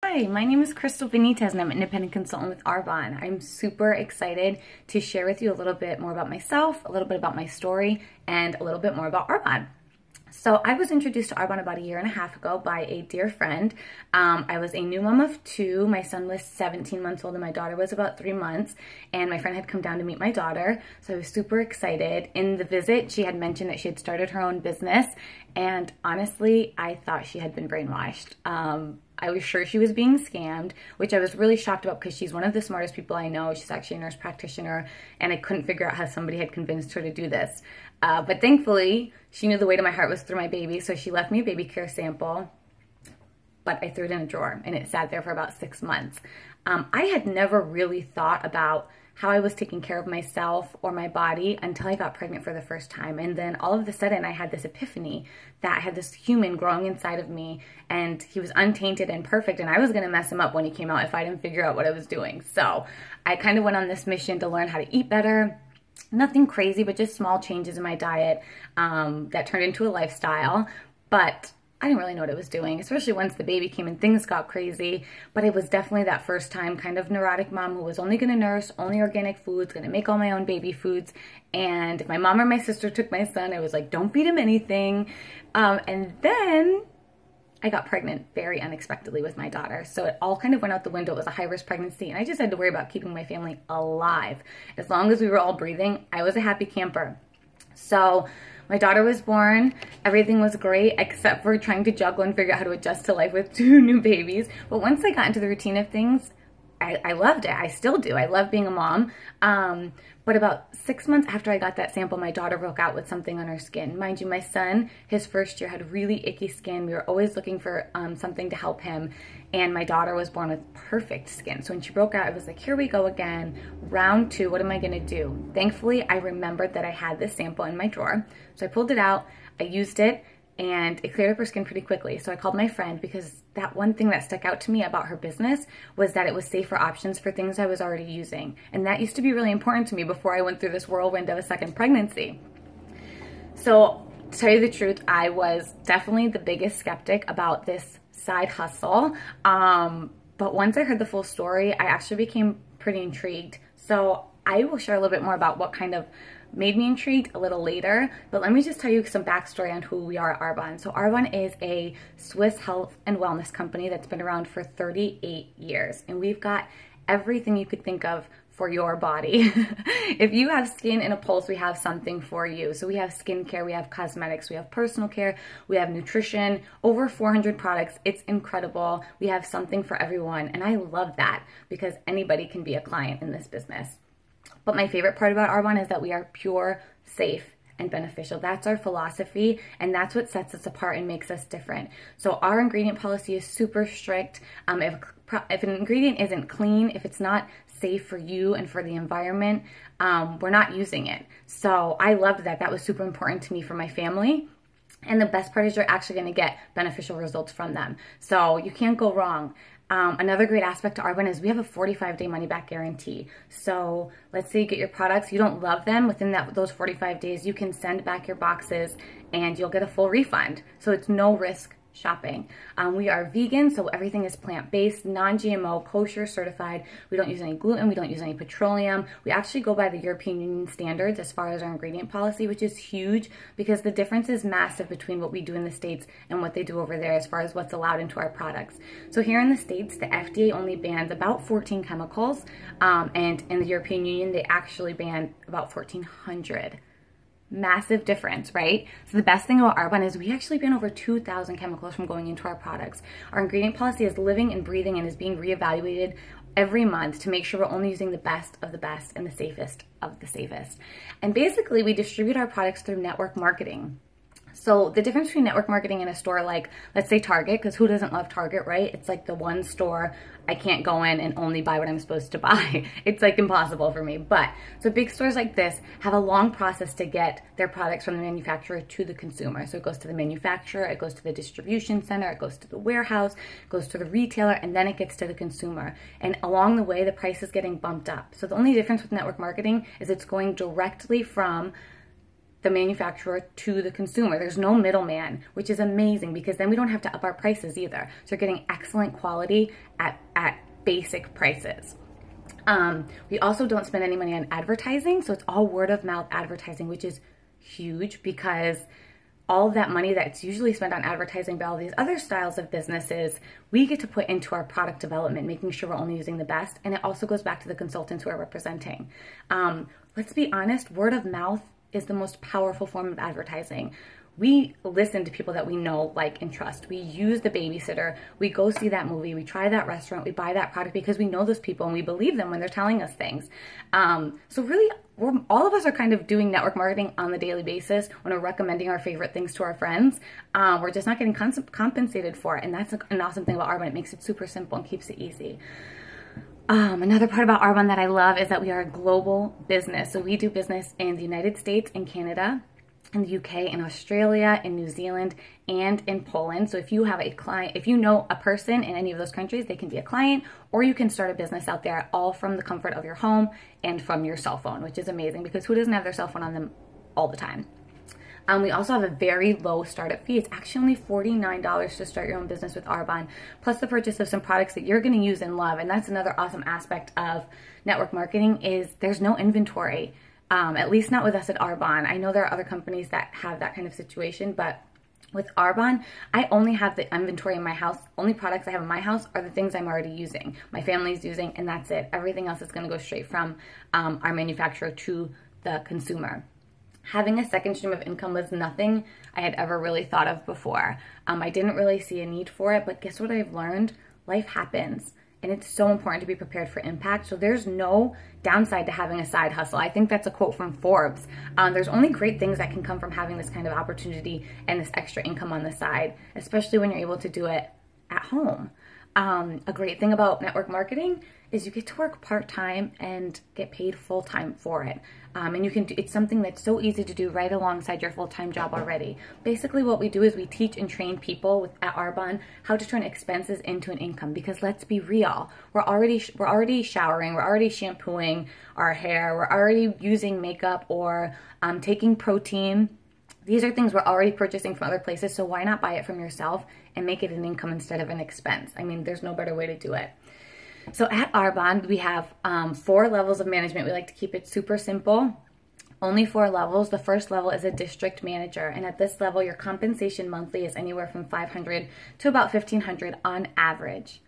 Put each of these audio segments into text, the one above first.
Hi, my name is Crystal Benitez and I'm an independent consultant with Arbonne. I'm super excited to share with you a little bit more about myself, a little bit about my story, and a little bit more about Arbonne. So I was introduced to Arbonne about 1.5 years ago by a dear friend. I was a new mom of 2. My son was 17 months old and my daughter was about 3 months. And my friend had come down to meet my daughter. So I was super excited. In the visit, she had mentioned that she had started her own business. And honestly, I thought she had been brainwashed. I was sure she was being scammed, which I was really shocked about because she's one of the smartest people I know. She's actually a nurse practitioner, and I couldn't figure out how somebody had convinced her to do this. But thankfully, she knew the way to my heart was through my baby, so she left me a baby care sample, but I threw it in a drawer, and it sat there for about 6 months. I had never really thought about how I was taking care of myself or my body until I got pregnant for the first time. And then all of a sudden I had this epiphany that I had this human growing inside of me and he was untainted and perfect and I was gonna mess him up when he came out if I didn't figure out what I was doing. So I kind of went on this mission to learn how to eat better. Nothing crazy, but just small changes in my diet that turned into a lifestyle. But I didn't really know what I was doing, especially once the baby came and things got crazy. But it was definitely that first time kind of neurotic mom who was only going to nurse, only organic foods, going to make all my own baby foods. And if my mom or my sister took my son, I was like, don't feed him anything. And then I got pregnant very unexpectedly with my daughter. So it all kind of went out the window. It was a high-risk pregnancy. And I just had to worry about keeping my family alive. As long as we were all breathing, I was a happy camper. So my daughter was born, everything was great except for trying to juggle and figure out how to adjust to life with 2 new babies. But once I got into the routine of things, I loved it. I still do. I love being a mom. But about 6 months after I got that sample, my daughter broke out with something on her skin. Mind you, my son, his first year, had really icky skin. We were always looking for something to help him. And my daughter was born with perfect skin. So when she broke out, I was like, here we go again. Round 2, what am I gonna do? Thankfully, I remembered that I had this sample in my drawer. So I pulled it out, I used it, and it cleared up her skin pretty quickly. So I called my friend because that one thing that stuck out to me about her business was that it was safer options for things I was already using. And that used to be really important to me before I went through this whirlwind of a second pregnancy. So to tell you the truth, I was definitely the biggest skeptic about this side hustle. But once I heard the full story, I actually became pretty intrigued. So I will share a little bit more about what kind of made me intrigued a little later, but let me just tell you some backstory on who we are at Arbonne. So Arbonne is a Swiss health and wellness company that's been around for 38 years, and we've got everything you could think of for your body. If you have skin and a pulse, we have something for you. So we have skincare, we have cosmetics, we have personal care, we have nutrition, over 400 products. It's incredible. We have something for everyone, and I love that because anybody can be a client in this business. But my favorite part about Arbonne is that we are pure, safe, and beneficial. That's our philosophy, and that's what sets us apart and makes us different. So our ingredient policy is super strict. If an ingredient isn't clean, if it's not safe for you and for the environment, we're not using it. So I loved that. That was super important to me for my family. And the best part is you're actually going to get beneficial results from them. So you can't go wrong. Another great aspect to Arbonne is we have a 45-day money-back guarantee. So let's say you get your products, you don't love them, within those 45 days, you can send back your boxes and you'll get a full refund. So it's no risk shopping. We are vegan, so everything is plant-based, non-GMO, kosher certified. We don't use any gluten, we don't use any petroleum. We actually go by the European Union standards as far as our ingredient policy, which is huge because the difference is massive between what we do in the States and what they do over there as far as what's allowed into our products. So here in the States, the FDA only bans about 14 chemicals, and in the European Union, they actually ban about 1,400. Massive difference, right? So the best thing about Arbonne is we actually ban over 2,000 chemicals from going into our products. Our ingredient policy is living and breathing and is being reevaluated every month to make sure we're only using the best of the best and the safest of the safest. And basically, we distribute our products through network marketing. So the difference between network marketing and a store like, let's say Target, because who doesn't love Target, right? It's like the one store I can't go in and only buy what I'm supposed to buy. It's like impossible for me. But so big stores like this have a long process to get their products from the manufacturer to the consumer. So it goes to the manufacturer, it goes to the distribution center, it goes to the warehouse, it goes to the retailer, and then it gets to the consumer. And along the way, the price is getting bumped up. So the only difference with network marketing is it's going directly from the manufacturer to the consumer. There's no middleman, which is amazing because then we don't have to up our prices either. So you're getting excellent quality at basic prices. We also don't spend any money on advertising. So it's all word of mouth advertising, which is huge because all of that money that's usually spent on advertising by all these other styles of businesses, we get to put into our product development, making sure we're only using the best. And it also goes back to the consultants who are representing. Let's be honest, word of mouth is the most powerful form of advertising. We listen to people that we know, like, and trust. We use the babysitter. We go see that movie. We try that restaurant. We buy that product because we know those people and we believe them when they're telling us things. So really, all of us are kind of doing network marketing on the daily basis when we're recommending our favorite things to our friends. We're just not getting compensated for it. And that's an awesome thing about Arbonne. It makes it super simple and keeps it easy. Another part about Arbonne that I love is that we are a global business. So we do business in the United States and Canada, in the UK, in Australia, in New Zealand, and in Poland. So if you have a client, if you know a person in any of those countries, they can be a client, or you can start a business out there all from the comfort of your home and from your cell phone, which is amazing because who doesn't have their cell phone on them all the time? We also have a very low startup fee. It's actually only $49 to start your own business with Arbonne, plus the purchase of some products that you're going to use and love. And that's another awesome aspect of network marketing is there's no inventory. At least not with us at Arbonne. I know there are other companies that have that kind of situation, but with Arbonne, I only have the inventory in my house. Only products I have in my house are the things I'm already using, my family's using, and that's it. Everything else is going to go straight from our manufacturer to the consumer. Having a second stream of income was nothing I had ever really thought of before. I didn't really see a need for it, but guess what I've learned? Life happens. And it's so important to be prepared for impact. So there's no downside to having a side hustle. I think that's a quote from Forbes. There's only great things that can come from having this kind of opportunity and this extra income on the side, especially when you're able to do it at home. A great thing about network marketing is you get to work part-time and get paid full-time for it. And you can do, it's something that's so easy to do right alongside your full-time job already. Basically what we do is we teach and train people at Arbonne how to turn expenses into an income, because let's be real, we're already showering, we're already shampooing our hair, we're already using makeup or taking protein. These are things we're already purchasing from other places, so why not buy it from yourself and make it an income instead of an expense? I mean, there's no better way to do it. So at Arbonne, we have 4 levels of management. We like to keep it super simple. Only 4 levels. The first level is a district manager. And at this level, your compensation monthly is anywhere from $500 to about $1,500 on average.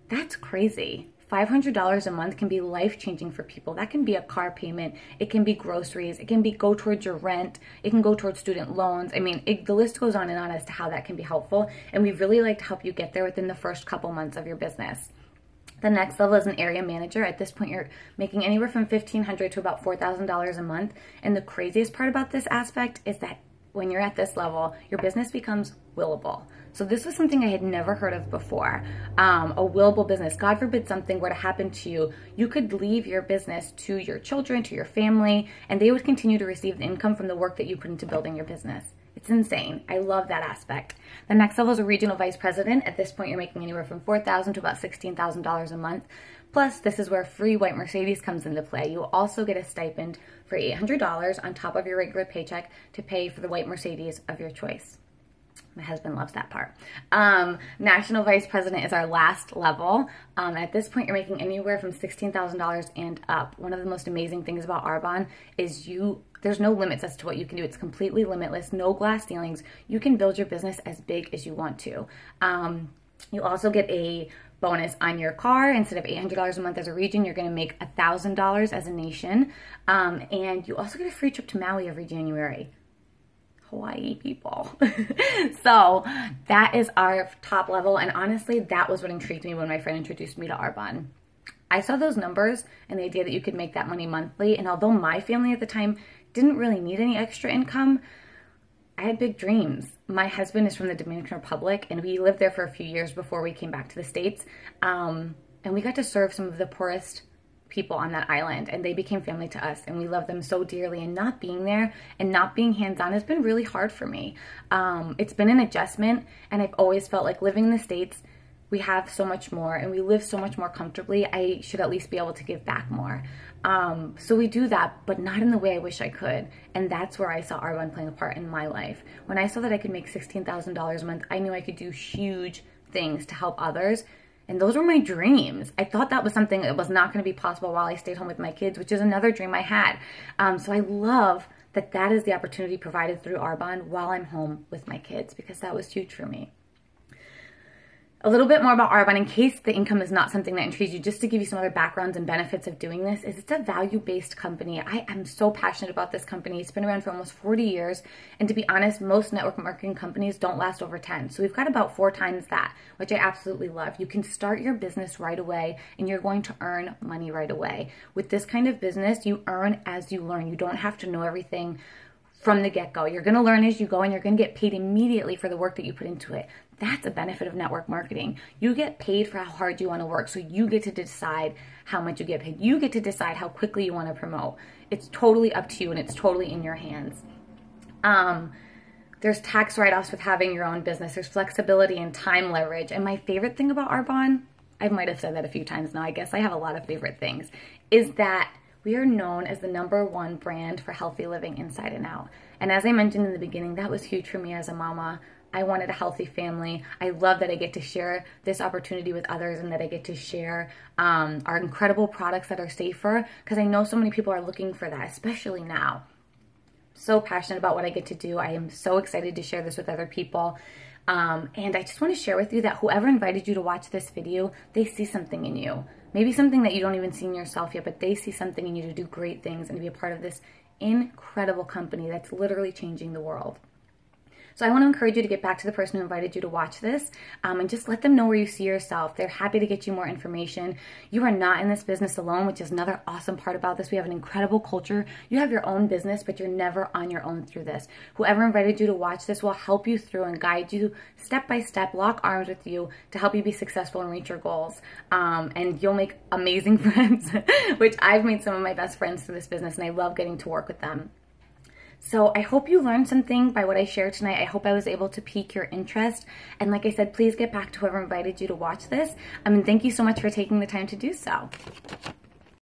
That's crazy. $500 a month can be life-changing for people. That can be a car payment. It can be groceries. It can go towards your rent. It can go towards student loans. I mean, the list goes on and on as to how that can be helpful. And we really like to help you get there within the first couple months of your business. The next level is an area manager. At this point, you're making anywhere from $1,500 to about $4,000 a month. And the craziest part about this aspect is that when you're at this level, your business becomes willable. So this was something I had never heard of before. A willable business. God forbid something were to happen to you, you could leave your business to your children, to your family, and they would continue to receive the income from the work that you put into building your business. It's insane. I love that aspect. The next level is a regional vice president. At this point, you're making anywhere from $4,000 to about $16,000 a month. Plus, this is where free white Mercedes comes into play. You will also get a stipend for $800 on top of your regular paycheck to pay for the white Mercedes of your choice. My husband loves that part. National vice president is our last level. At this point, you're making anywhere from $16,000 and up. One of the most amazing things about Arbonne is there's no limits as to what you can do. It's completely limitless, no glass ceilings. You can build your business as big as you want to. You also get a bonus on your car. Instead of $800 a month as a region, you're going to make $1,000 as a nation. And you also get a free trip to Maui every January. Hawaii people. So that is our top level. And honestly, that was what intrigued me when my friend introduced me to Arbonne. I saw those numbers and the idea that you could make that money monthly. And although my family at the time didn't really need any extra income, I had big dreams. My husband is from the Dominican Republic, and we lived there for a few years before we came back to the States. And we got to serve some of the poorest people on that island, and they became family to us, and we love them so dearly. And not being there and not being hands-on has been really hard for me. It's been an adjustment, and I've always felt like living in the States, we have so much more and we live so much more comfortably, I should at least be able to give back more. So we do that, but not in the way I wish I could. And that's where I saw Arbonne playing a part in my life. When I saw that I could make $16,000 a month, I knew I could do huge things to help others. And those were my dreams. I thought that was something that was not going to be possible while I stayed home with my kids, which is another dream I had. So I love that that is the opportunity provided through Arbonne while I'm home with my kids, because that was huge for me. A little bit more about Arbonne, in case the income is not something that intrigues you, just to give you some other backgrounds and benefits of doing this, is it's a value-based company. I am so passionate about this company. It's been around for almost 40 years. And to be honest, most network marketing companies don't last over 10. So we've got about 4 times that, which I absolutely love. You can start your business right away and you're going to earn money right away. With this kind of business, you earn as you learn. You don't have to know everything from the get-go. You're going to learn as you go, and you're going to get paid immediately for the work that you put into it. That's a benefit of network marketing. You get paid for how hard you want to work, so you get to decide how much you get paid. You get to decide how quickly you want to promote. It's totally up to you, and it's totally in your hands. There's tax write-offs with having your own business. There's flexibility and time leverage. And my favorite thing about Arbonne, I might have said that a few times now, I guess I have a lot of favorite things, is that we are known as the #1 brand for healthy living inside and out. And as I mentioned in the beginning, that was huge for me as a mama. I wanted a healthy family. I love that I get to share this opportunity with others, and that I get to share our incredible products that are safer, because I know so many people are looking for that, especially now. So passionate about what I get to do. I am so excited to share this with other people. And I just want to share with you that whoever invited you to watch this video, they see something in you. Maybe something that you don't even see in yourself yet, but they see something in you to do great things and to be a part of this incredible company that's literally changing the world. So I want to encourage you to get back to the person who invited you to watch this, and just let them know where you see yourself. They're happy to get you more information. You are not in this business alone, which is another awesome part about this. We have an incredible culture. You have your own business, but you're never on your own through this. Whoever invited you to watch this will help you through and guide you step by step, lock arms with you to help you be successful and reach your goals. And you'll make amazing friends, which I've made some of my best friends through this business, and I love getting to work with them. So I hope you learned something by what I shared tonight. I hope I was able to pique your interest. And like I said, please get back to whoever invited you to watch this. And thank you so much for taking the time to do so.